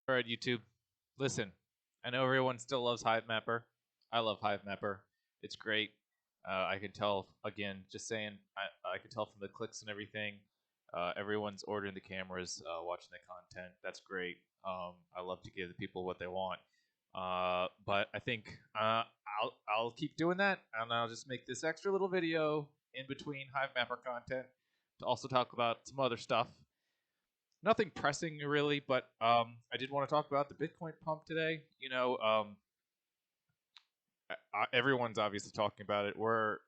All right, YouTube. Listen, I know everyone still loves Hivemapper. I love Hivemapper. It's great. I can tell, again, just saying, I can tell from the clicks and everything. Everyone's ordering the cameras, watching the content. That's great. I love to give the people what they want. But I think I'll keep doing that, and I'll just make this extra little video in between Hivemapper content to also talk about some other stuff. Nothing pressing really, but I did want to talk about the Bitcoin pump today. Everyone's obviously talking about it. We're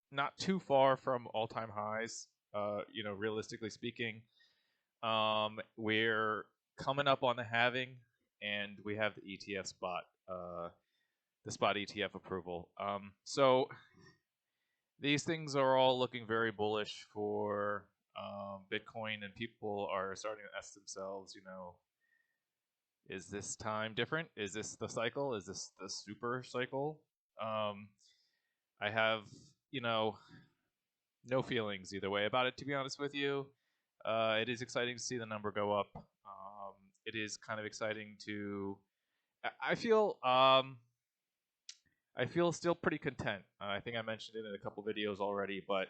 not too far from all-time highs. Realistically speaking, we're coming up on the halving, and we have the ETF spot, the spot ETF approval. So these things are all looking very bullish for Bitcoin, and people are starting to ask themselves, is this time different? Is this the cycle? Is this the super cycle? I have, no feelings either way about it, to be honest with you. It is exciting to see the number go up. It is kind of exciting to. I feel. I feel still pretty content. I think I mentioned it in a couple videos already, but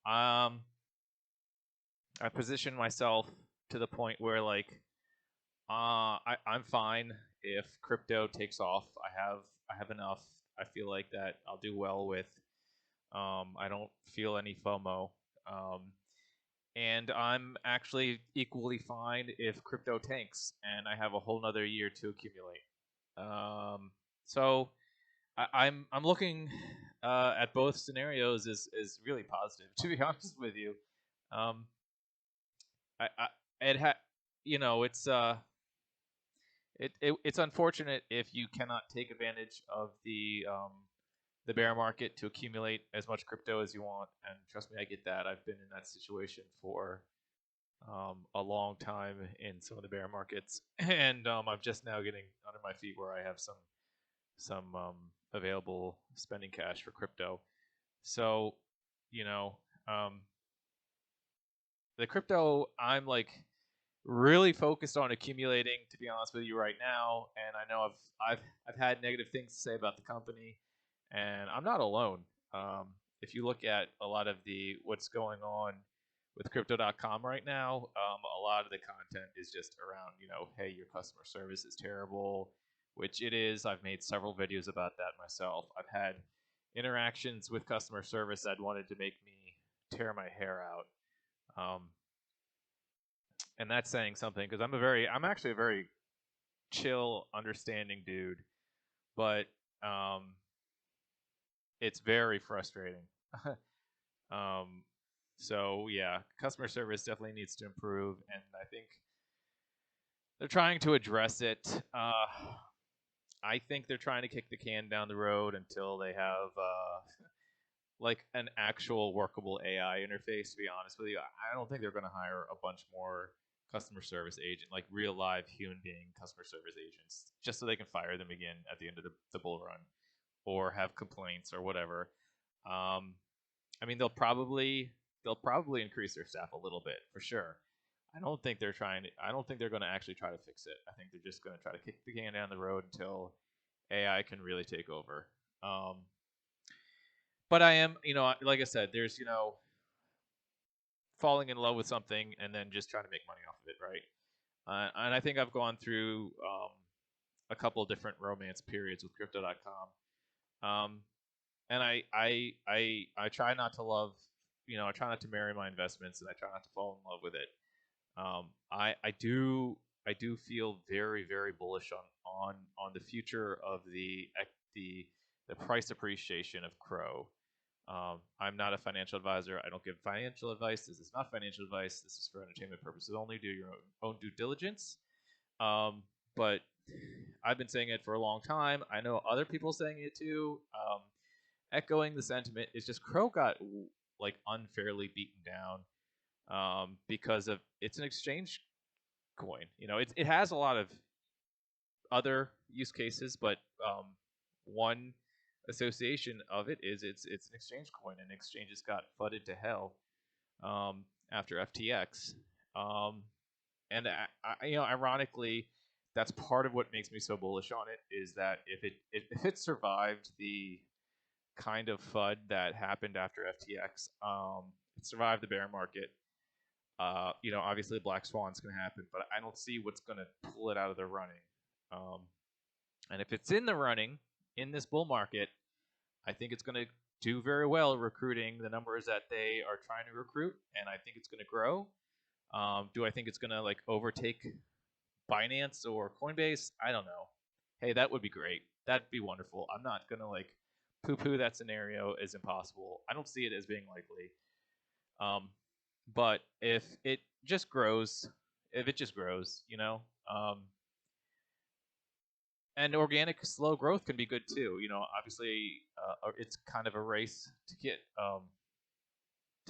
I position myself to the point where I'm fine if crypto takes off. I have enough. I feel like that I'll do well with. I don't feel any FOMO. And I'm actually equally fine if crypto tanks and I have a whole nother year to accumulate. So I'm looking at both scenarios as really positive. To be honest with you, um, I it ha it's unfortunate if you cannot take advantage of the bear market to accumulate as much crypto as you want. And trust me, I get that. I've been in that situation for a long time in some of the bear markets, and I'm just now getting under my feet where I have some available spending cash for crypto. So, you know, um, the crypto I'm really focused on accumulating, to be honest with you, right now. And I know I've had negative things to say about the company, and I'm not alone. If you look at a lot of the what's going on with crypto.com right now, a lot of the content is just around, hey, your customer service is terrible, which it is. I've made several videos about that myself. I've had interactions with customer service that wanted to make me tear my hair out. And that's saying something because I'm actually a very chill, understanding dude, but it's very frustrating. um, so yeah, customer service definitely needs to improve, and I think they're trying to address it. I think they're trying to kick the can down the road until they have like an actual workable AI interface. To be honest with you, I don't think they're going to hire a bunch more customer service agent, like real live human being customer service agents, just so they can fire them again at the end of the bull run, or have complaints or whatever. I mean, they'll probably increase their staff a little bit for sure. I don't think they're trying to. I don't think they're going to actually try to fix it. I think they're just going to try to kick the can down the road until AI can really take over. Um, but I am, like I said, there's, falling in love with something and then just trying to make money off of it, right? And I think I've gone through a couple of different romance periods with crypto.com. And I try not to love, I try not to marry my investments, and I try not to fall in love with it. I do feel very very bullish on the future of the the price appreciation of Crow. I'm not a financial advisor. I don't give financial advice. This is not financial advice. This is for entertainment purposes only. Do your own due diligence. But I've been saying it for a long time. I know other people saying it too. Echoing the sentiment is just Crow got like unfairly beaten down because of it's an exchange coin. It has a lot of other use cases, but one association of it is it's an exchange coin, and exchanges got flooded to hell after FTX, um, And ironically, that's part of what makes me so bullish on it is that if it survived the kind of FUD that happened after FTX, it survived the bear market. Obviously Black Swan's going to happen, but I don't see what's going to pull it out of the running. And if it's in the running in this bull market, I think it's going to do very well recruiting the numbers that they are trying to recruit, and I think it's going to grow. Do I think it's going to like overtake Binance or Coinbase? I don't know. Hey, that would be great. That'd be wonderful. I'm not going to like poo-poo that scenario as impossible. I don't see it as being likely. But if it just grows, and organic slow growth can be good too. Obviously, it's kind of a race to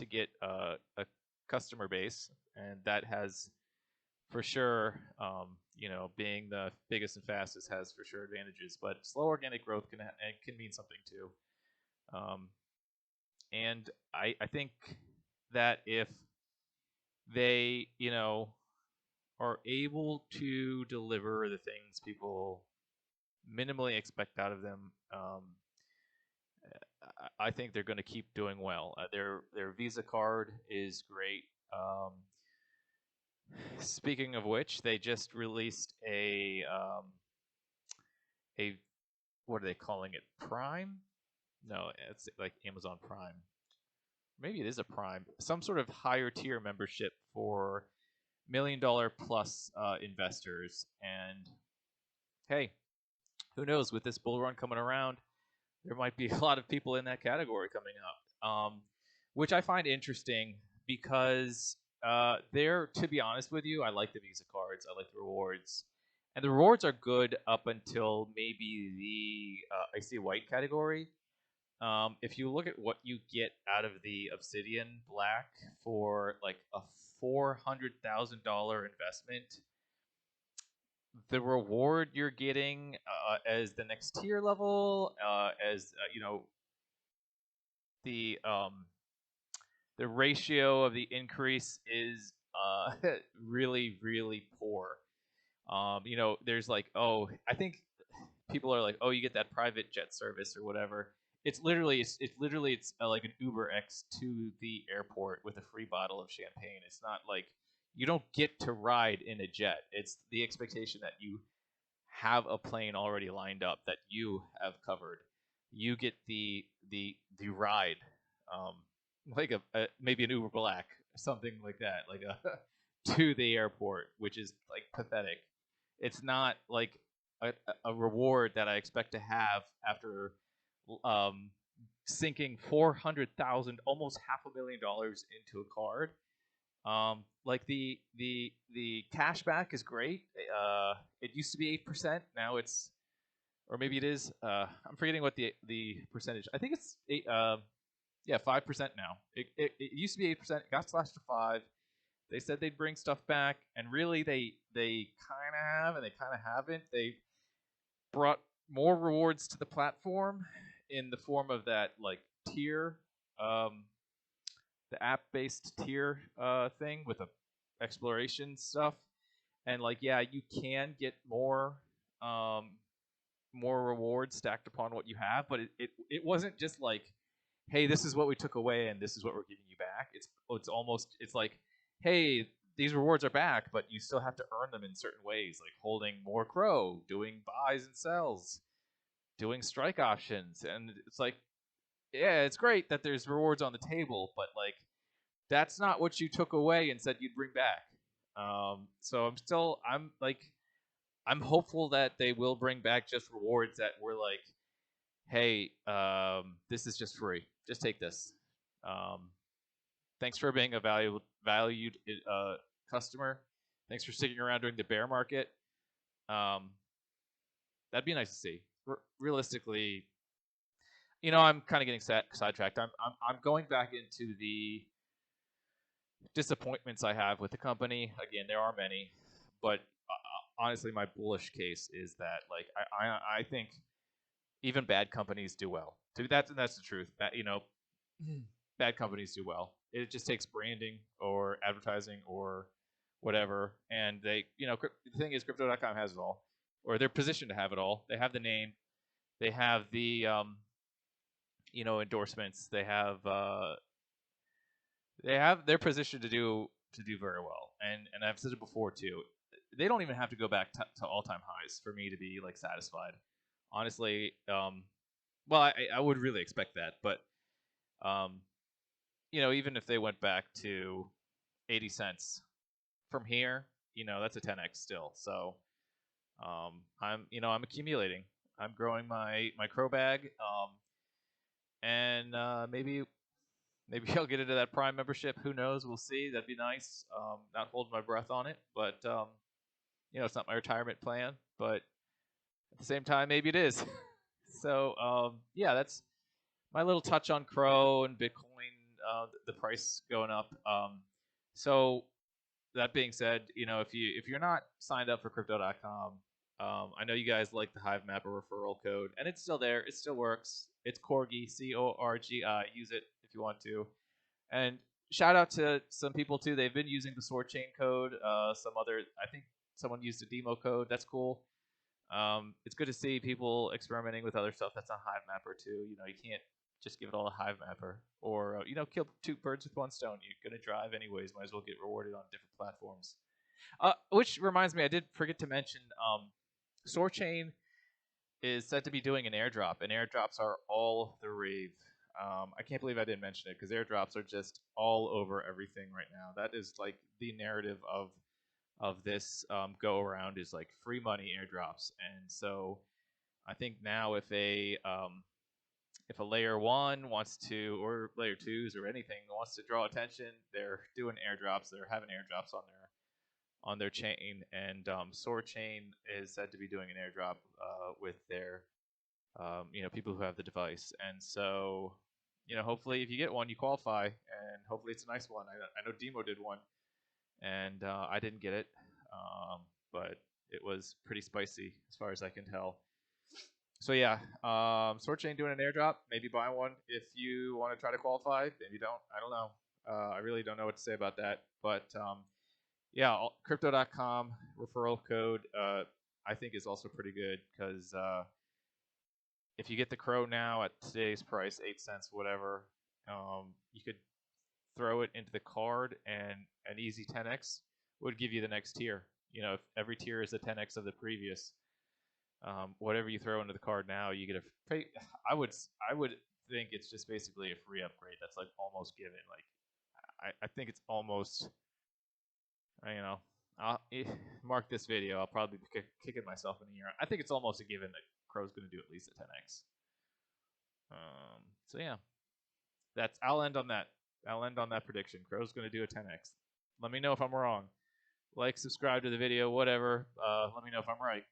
get a customer base, and that has for sure, being the biggest and fastest has for sure advantages. But slow organic growth can mean something too. And I think that if they, are able to deliver the things people minimally expect out of them, I think they're going to keep doing well. Their Visa card is great. Speaking of which, they just released a what are they calling it? Prime? No, it's like Amazon Prime. Maybe it is a Prime. Some sort of higher tier membership for $1 million plus investors. And hey, who knows? With this bull run coming around, there might be a lot of people in that category coming up, which I find interesting because to be honest with you, I like the Visa cards. I like the rewards. And the rewards are good up until maybe the Icy White category. If you look at what you get out of the Obsidian Black for like a $400,000 investment, the reward you're getting as the next tier level, the ratio of the increase is really, really poor. There's like, I think people are like, you get that private jet service or whatever. It's literally like an Uber X to the airport with a free bottle of champagne. It's not like you don't get to ride in a jet. It's the expectation that you have a plane already lined up that you have covered. You get the ride, like maybe an Uber Black, something like that, like to the airport, which is like pathetic. It's not like a reward that I expect to have after sinking 400,000, almost $500,000 into a card. Like the cashback is great. It used to be 8%. Now it's, or maybe it is. I'm forgetting what the percentage. I think it's 5% now. It used to be 8%. It got slashed to 5%. They said they'd bring stuff back, and really they kind of have, and they kind of haven't. They brought more rewards to the platform in the form of that like tier, the app-based tier thing with the exploration stuff, and like you can get more rewards stacked upon what you have, but it wasn't just like, hey, this is what we took away and this is what we're giving you back. It's like, hey, these rewards are back, but you still have to earn them in certain ways, like holding more Crow, doing buys and sells, doing strike options. And it's like, yeah, it's great that there's rewards on the table, but like that's not what you took away and said you'd bring back. So I'm hopeful that they will bring back just rewards that were like, hey, this is just free. Just take this. Thanks for being a valued customer. Thanks for sticking around during the bear market. That'd be nice to see. Realistically, I'm kind of getting sidetracked. I'm going back into the disappointments I have with the company. Again, there are many, but honestly, my bullish case is that like I think even bad companies do well. That's the truth. Bad companies do well. It just takes branding or advertising or whatever. And they, the thing is, Crypto.com has it all, or they're positioned to have it all. They have the name, they have the endorsements, they're positioned to do very well. And I've said it before too. They don't even have to go back to all-time highs for me to be like satisfied. Honestly, well, I would really expect that, but even if they went back to 80 cents from here, that's a 10x still. So I'm accumulating. I'm growing my crow bag, and maybe I'll get into that Prime membership. Who knows? We'll see. That'd be nice. Not holding my breath on it, but it's not my retirement plan. But at the same time, maybe it is. So yeah, that's my little touch on Crow and Bitcoin. The price going up. So that being said, if you're not signed up for Crypto.com, I know you guys like the Hivemapper referral code, and it's still there. It still works. It's Corgi, Corgi. Use it if you want to. And shout out to some people too. They've been using the sword chain code. I think someone used a DIMO code. That's cool. It's good to see people experimenting with other stuff that's on Hivemapper too. You can't just give it all a Hivemapper, or kill two birds with one stone. You're gonna drive anyways. Might as well get rewarded on different platforms. Which reminds me, I did forget to mention. Swordchain is said to be doing an airdrop, and airdrops are all the rave. I can't believe I didn't mention it, because airdrops are just all over everything right now. That is like the narrative of this go around, is like free money airdrops. And so I think now if a layer 1 wants to, or layer 2s or anything wants to draw attention, they're doing airdrops. They're having airdrops on their chain, and Sword Chain is said to be doing an airdrop with their people who have the device. And so hopefully if you get one, you qualify, and hopefully it's a nice one. I know DIMO did one, and I didn't get it, but it was pretty spicy as far as I can tell. So yeah, Sword Chain doing an airdrop. Maybe buy one if you want to try to qualify. Maybe don't. I don't know. I really don't know what to say about that. But yeah, Crypto.com referral code I think is also pretty good, because if you get the Crow now at today's price, 8 cents, whatever, you could throw it into the card, and an easy 10x would give you the next tier. If every tier is a 10x of the previous, whatever you throw into the card now, you get a. I would think it's just basically a free upgrade. That's like almost given. Like I think it's almost. I'll mark this video. I'll probably be kicking myself in the ear. I think it's almost a given that Crow's going to do at least a 10x. So yeah, I'll end on that. I'll end on that prediction. Crow's going to do a 10x. Let me know if I'm wrong. Like, subscribe to the video, whatever. Let me know if I'm right.